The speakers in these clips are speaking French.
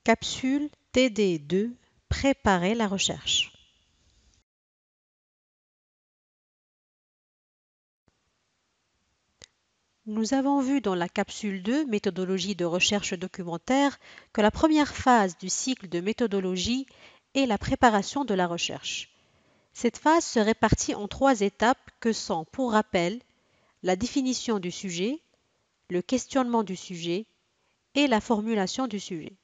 Capsule TD2 – Préparer la recherche. Nous avons vu dans la capsule 2 « Méthodologie de recherche documentaire » que la première phase du cycle de méthodologie est la préparation de la recherche. Cette phase se répartit en 3 étapes que sont, pour rappel, la définition du sujet, le questionnement du sujet et la formulation du sujet.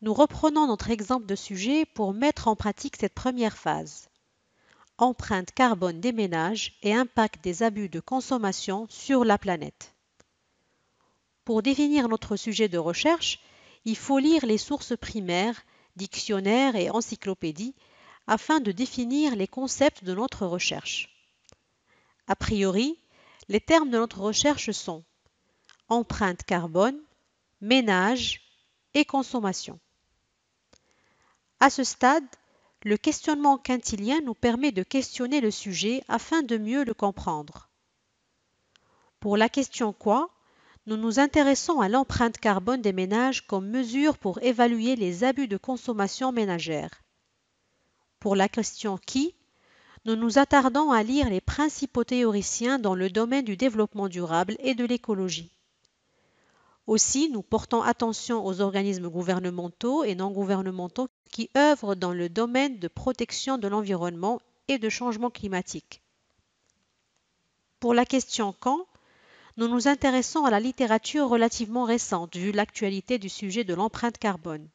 Nous reprenons notre exemple de sujet pour mettre en pratique cette première phase. Empreinte carbone des ménages et impact des abus de consommation sur la planète. Pour définir notre sujet de recherche, il faut lire les sources primaires, dictionnaires et encyclopédies afin de définir les concepts de notre recherche. A priori, les termes de notre recherche sont empreinte carbone, ménage et consommation. À ce stade, le questionnement quintilien nous permet de questionner le sujet afin de mieux le comprendre. Pour la question quoi, nous nous intéressons à l'empreinte carbone des ménages comme mesure pour évaluer les abus de consommation ménagère. Pour la question qui, nous nous attardons à lire les principaux théoriciens dans le domaine du développement durable et de l'écologie. Aussi, nous portons attention aux organismes gouvernementaux et non gouvernementaux qui œuvrent dans le domaine de protection de l'environnement et de changement climatique. Pour la question quand, nous nous intéressons à la littérature relativement récente vu l'actualité du sujet de l'empreinte carbone.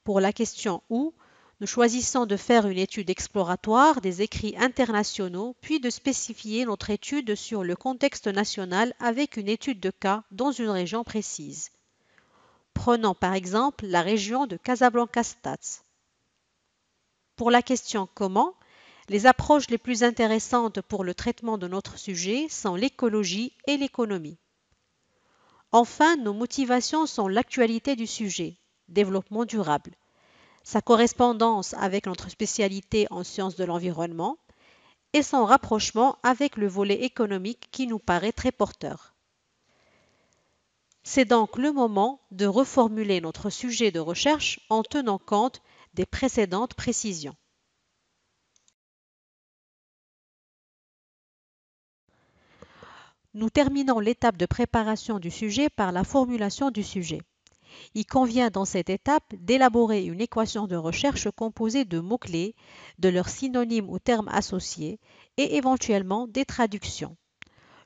Pour la question où, nous choisissons de faire une étude exploratoire des écrits internationaux puis de spécifier notre étude sur le contexte national avec une étude de cas dans une région précise. Prenons par exemple la région de Casablanca-Staz. Pour la question comment, les approches les plus intéressantes pour le traitement de notre sujet sont l'écologie et l'économie. Enfin, nos motivations sont l'actualité du sujet, développement durable, sa correspondance avec notre spécialité en sciences de l'environnement et son rapprochement avec le volet économique qui nous paraît très porteur. C'est donc le moment de reformuler notre sujet de recherche en tenant compte des précédentes précisions. Nous terminons l'étape de préparation du sujet par la formulation du sujet. Il convient dans cette étape d'élaborer une équation de recherche composée de mots-clés, de leurs synonymes ou termes associés et éventuellement des traductions.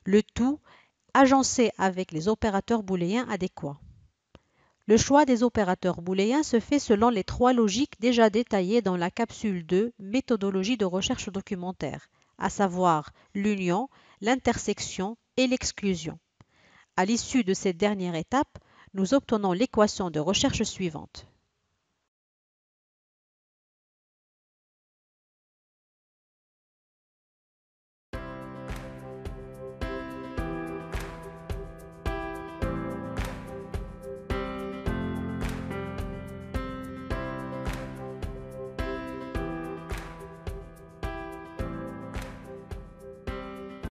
Le tout agencé avec les opérateurs booléens adéquats. Le choix des opérateurs booléens se fait selon les 3 logiques déjà détaillées dans la capsule 2 « Méthodologie de recherche documentaire », à savoir l'union, l'intersection et l'exclusion. À l'issue de cette dernière étape, nous obtenons l'équation de recherche suivante.